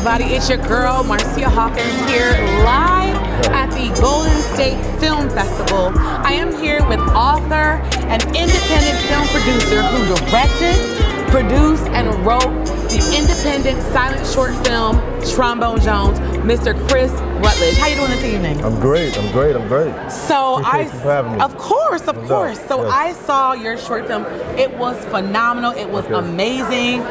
everybody? It's your girl, Marceia Hawkins, here live at the Golden State Film Festival. I am here with author and independent film producer who directed, produced, and wrote the independent silent short film Trombone Jones, Mr. Chris Rutledge. How you doing this evening? I'm great. So Appreciate you for having me. Of course. So Yes. I saw your short film. It was phenomenal. It was amazing.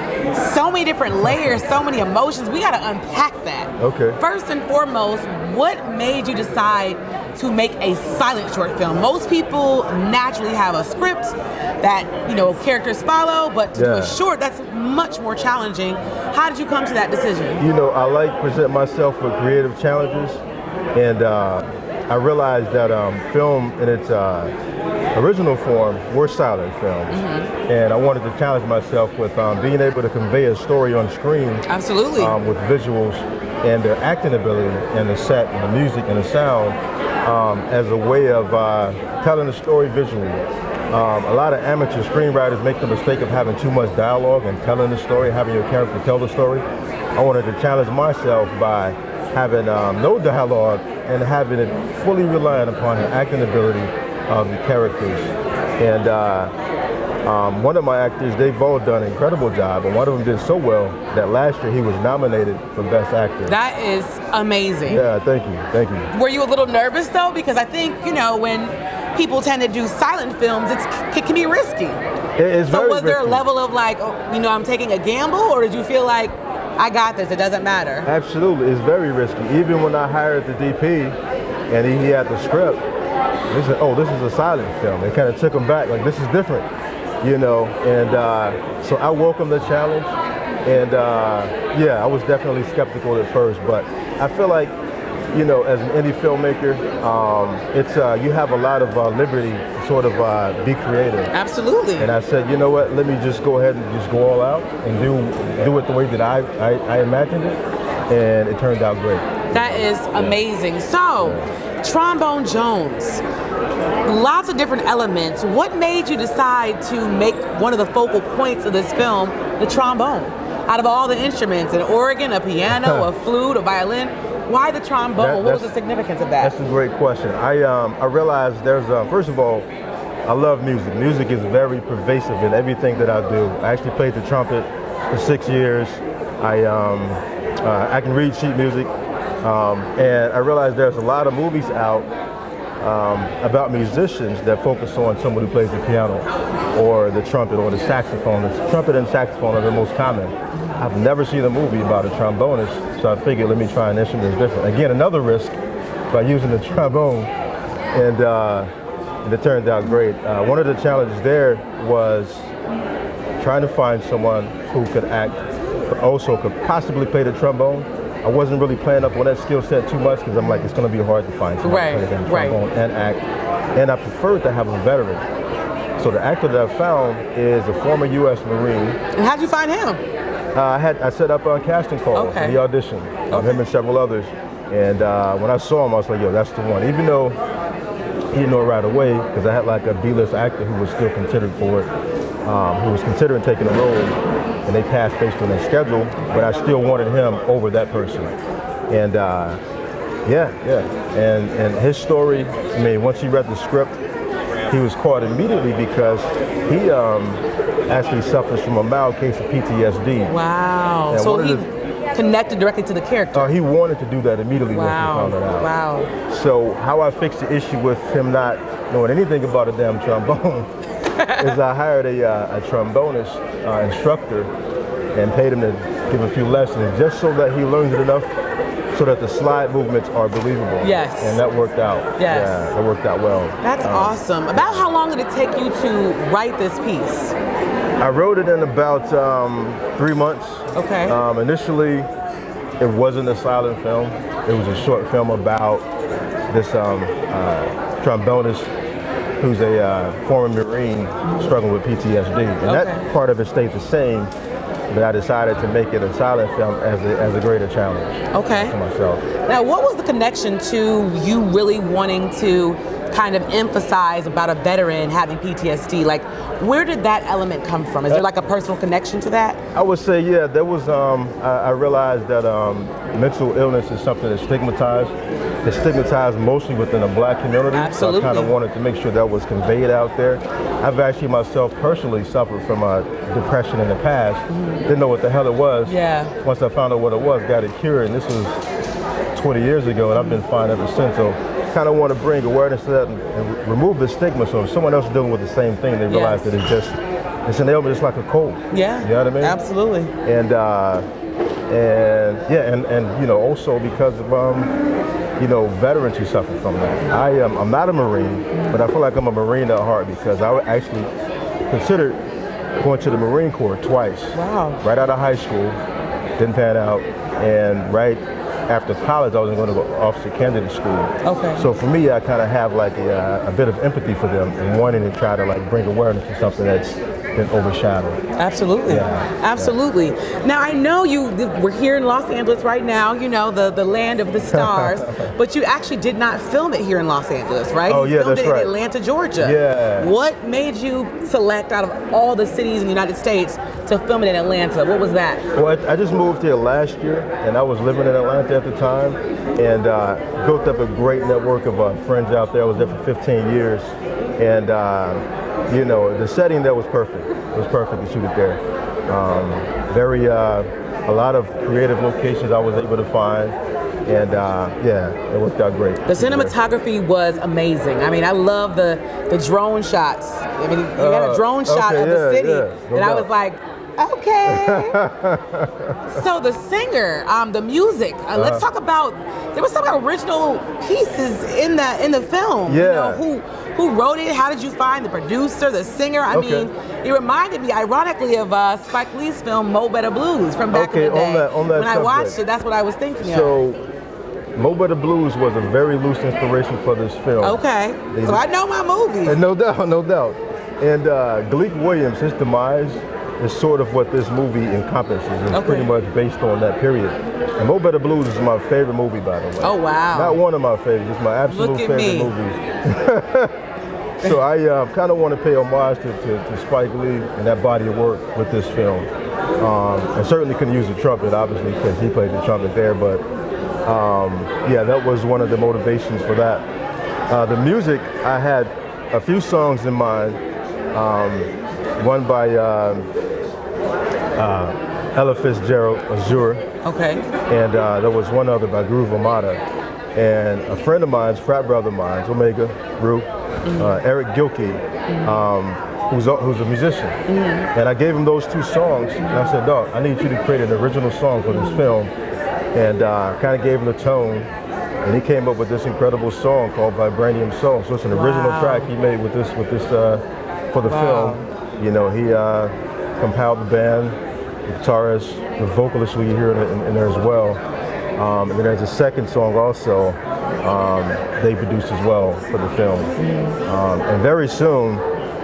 So many different layers, so many emotions. We got to unpack that. Okay. First and foremost, what made you decide to make a silent short film? Most people naturally have a script that, characters follow, but to do a short, that's much more challenging. How did you come to that decision? I like present myself with creative challenges, and I realized that film in its original form were silent films, and I wanted to challenge myself with being able to convey a story on screen. Absolutely. With visuals and their acting ability and the set and the music and the sound as a way of telling the story visually. A lot of amateur screenwriters make the mistake of having too much dialogue and telling the story, having your character tell the story. I wanted to challenge myself by having no dialogue and having it fully reliant upon the acting ability of the characters. And one of my actors, they've all done an incredible job, and one of them did so well that last year he was nominated for Best Actor. That is amazing. Yeah, thank you. Were you a little nervous though? Because I think, when people tend to do silent films, it can be risky. It's so very was there a risky. level of I'm taking a gamble, or did you feel like, I got this, it doesn't matter? Absolutely, it's very risky. Even when I hired the DP and he had the script, they said, oh, this is a silent film. It kind of took him back, like, this is different, and so I welcomed the challenge, and I was definitely skeptical at first, but I feel like, as an indie filmmaker, it's you have a lot of liberty to sort of be creative. Absolutely. And I said, you know what, let me just go ahead and just go all out and do it the way that I imagined it, and it turned out great. That is amazing. So, Trombone Jones, lots of different elements. What made you decide to make one of the focal points of this film the trombone? Out of all the instruments, an organ, a piano, a flute, a violin, why the trombone? What was the significance of that? That's a great question. I realized there's, first of all, I love music. Music is very pervasive in everything that I do. I actually played the trumpet for 6 years. I can read sheet music. And I realized there's a lot of movies out about musicians that focus on someone who plays the piano or the trumpet or the saxophone. The trumpet and saxophone are the most common. I've never seen a movie about a trombonist, so I figured let me try an instrument that's different. Again, another risk by using the trombone, and it turned out great. One of the challenges there was trying to find someone who could act, but also could possibly play the trombone. I wasn't really playing up on that skill set too much because I'm like, it's going to be hard to find someone who can play the trombone and act. And I preferred to have a veteran. So the actor that I found is a former U.S. Marine. And how'd you find him? I set up a casting call for the audition, him and several others. And when I saw him, I was like, yo, that's the one. Even though he didn't know it right away, because I had like a B-list actor who was still considered for it, who was considering taking the role, and they passed based on their schedule, but I still wanted him over that person. And and his story, once he read the script, he was caught immediately because he actually suffers from a mild case of PTSD. Wow. And so he connected directly to the character. He wanted to do that immediately once he found it out. Wow. So how I fixed the issue with him not knowing anything about a damn trombone is I hired a trombonist instructor and paid him to give a few lessons just so that he learns it enough so that the slide movements are believable. Yes. And that worked out. Yes. Yeah, that worked out well. That's awesome. About how long did it take you to write this piece? I wrote it in about 3 months. Okay. Initially, it wasn't a silent film. It was a short film about this trombonist who's a former Marine struggling with PTSD. And that part of it stayed the same, but I decided to make it a silent film as a greater challenge for myself. Now, what was the connection to you really wanting to kind of emphasize about a veteran having PTSD. Like, where did that element come from? Is there like a personal connection to that? I would say, yeah, there was, I realized that mental illness is something that's stigmatized. It's stigmatized mostly within the Black community. Absolutely. So I kind of wanted to make sure that was conveyed out there. I've actually myself personally suffered from depression in the past. Didn't know what the hell it was. Yeah. Once I found out what it was, got it cured, and this was 20 years ago, and I've been fine ever since. So kind of want to bring awareness to that and remove the stigma, so if someone else is dealing with the same thing, they realize that it's an ailment, it's like a cold. Yeah. You know what I mean? Absolutely. And you know, also because of you know, veterans who suffer from that. I'm not a Marine, but I feel like I'm a Marine at heart because I actually considered going to the Marine Corps twice. Wow. Right out of high school, didn't pan out, and right after college, I was going to go to officer candidate school. Okay. So for me, I kind of have like a bit of empathy for them and wanting to try to like bring awareness to something that's been overshadowed. Absolutely. Yeah. Absolutely. Yeah. Now, I know we're here in Los Angeles right now, you know, the land of the stars, but you actually did not film it here in Los Angeles, right? Oh, you yeah, filmed that's it right. in Atlanta, Georgia. Yeah. What made you select out of all the cities in the United States to film it in Atlanta? What was that? Well, I just moved here last year, and I was living in Atlanta at the time, and built up a great network of friends out there. I was there for 15 years, and you know, the setting there was perfect. It was perfect to shoot it there. A lot of creative locations I was able to find, and yeah, it worked out great. The cinematography was amazing. I mean, I love the drone shots. I mean, you had a drone shot of the city, and I was like, okay. So the singer, the music. Let's talk about. There was some original pieces in the film. Yeah. You know, who wrote it? How did you find the producer, the singer? I mean, it reminded me, ironically, of Spike Lee's film Mo Better Blues from back in the day. On that when I watched it, that's what I was thinking of. So, Mo Better Blues was a very loose inspiration for this film. Okay. So I know my movies. And no doubt, no doubt. And Gleek Williams, his demise is sort of what this movie encompasses. It's pretty much based on that period. And Mo Better Blues is my favorite movie, by the way. Oh, wow. Not one of my favorites, it's my absolute favorite movies. So I kind of want to pay homage to Spike Lee and that body of work with this film. And certainly couldn't use the trumpet, obviously, because he played the trumpet there, but yeah, that was one of the motivations for that. The music, I had a few songs in mind. One by Ella Fitzgerald, Azure. Okay. And there was one other by Groove Armada. And a friend of mine's, frat brother of mine, Omega, Rue, Eric Gilkey, who's a musician. And I gave him those two songs, and I said, dog, I need you to create an original song for this film. And kind of gave him the tone. And he came up with this incredible song called Vibranium Soul. So it's an original track he made with this for the film. You know, he compiled the band, the guitarist, the vocalist we hear in there as well. And then there's a second song also they produced as well for the film. And very soon,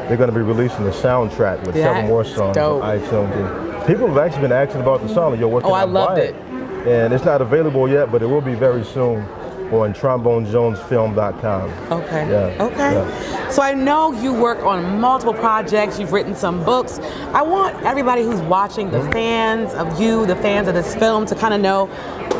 they're going to be releasing the soundtrack with several more songs on iTunes. And people have actually been asking about the song. Yo, what can I loved it. And it's not available yet, but it will be very soon on TromboneJonesFilm.com. Okay. Yeah. Okay. Yeah. So I know you work on multiple projects. You've written some books. I want everybody who's watching, the fans of you, the fans of this film, to kind of know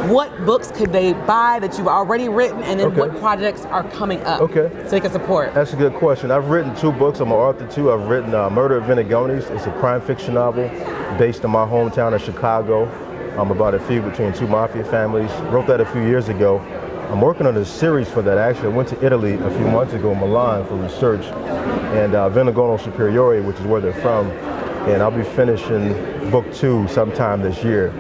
what books could they buy that you've already written, and then what projects are coming up so they can support. That's a good question. I've written 2 books. I'm an author too. I've written Murder at Venegones. It's a crime fiction novel based in my hometown of Chicago. About a feud between 2 mafia families. Wrote that a few years ago. I'm working on a series for that. Actually, I went to Italy a few months ago, Milan, for research, and Venegono Superiore, which is where they're from, and I'll be finishing book 2 sometime this year.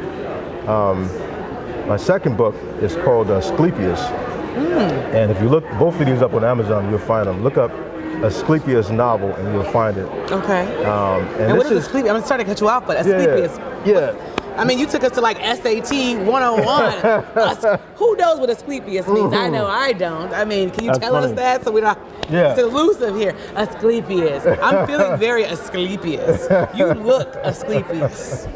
My second book is called Asclepius, and if you look both of these up on Amazon, you'll find them. Look up Asclepius novel, and you'll find it. Okay. And what is Asclepius? I'm sorry to cut you off, but Asclepius. Yeah. I mean, you took us to like SAT 101. Who knows what Asclepius means? I know I don't. I mean, can you tell us that so we don't? It's elusive here. Asclepius. I'm feeling very Asclepius. You look Asclepius.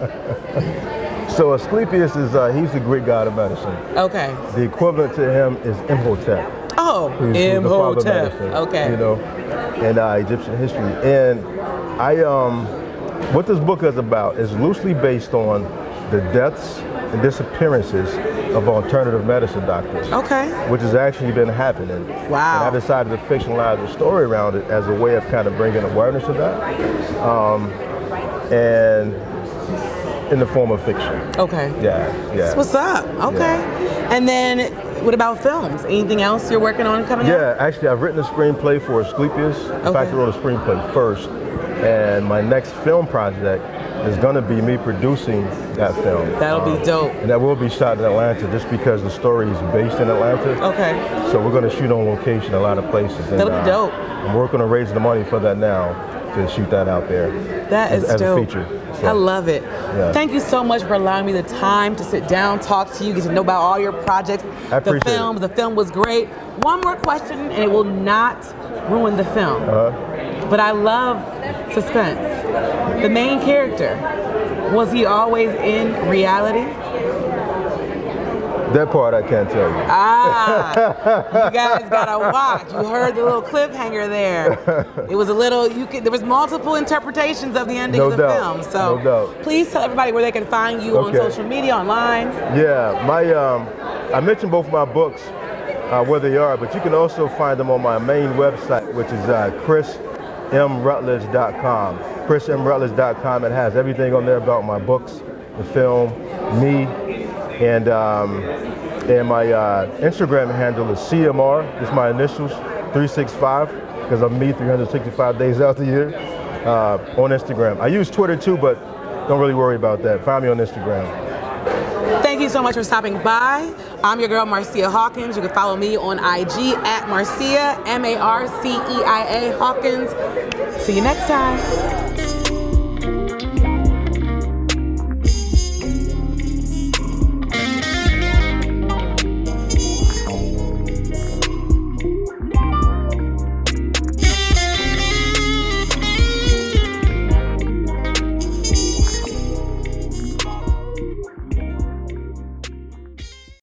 So Asclepius is he's the Greek god of medicine. Okay. The equivalent to him is Imhotep. Oh, who's the father of Imhotep. medicine, Okay. you know, and Egyptian history. And what this book is about is loosely based on the deaths and disappearances of alternative medicine doctors. Okay. Which has actually been happening. Wow. And I decided to fictionalize the story around it as a way of kind of bringing awareness to that. And in the form of fiction. Okay. Yeah. That's what's up. Okay. Yeah. And then what about films? Anything else you're working on coming up? Yeah, actually I've written a screenplay for Asclepius. In fact, I wrote a screenplay first. And my next film project is going to be me producing that film. That'll be dope. And that will be shot in Atlanta just because the story is based in Atlanta. Okay. So we're going to shoot on location a lot of places. And, That'll be dope. I'm working on raising the money for that now to shoot that out there. That is as dope. a feature. So, I love it. Yeah. Thank you so much for allowing me the time to sit down, talk to you, get to know about all your projects, I appreciate the film. it. The film was great. One more question, and it will not ruin the film. But I love suspense. The main character, was he always in reality? That part I can't tell you. You guys gotta watch. You heard the little cliffhanger there. It was a little, there was multiple interpretations of the ending of the film. So no doubt. Please tell everybody where they can find you on social media, online. Yeah, I mentioned both my books, where they are, but you can also find them on my main website, which is chrismrutledge.com. chrismrutledge.com. It has everything on there about my books, the film, me, and my Instagram handle is CMR. It's my initials, 365, because I'm me 365 days out the year on Instagram. I use Twitter too, but don't really worry about that. Find me on Instagram. Thank you so much for stopping by. I'm your girl, Marceia Hawkins. You can follow me on IG at Marceia, Marceia Hawkins. See you next time.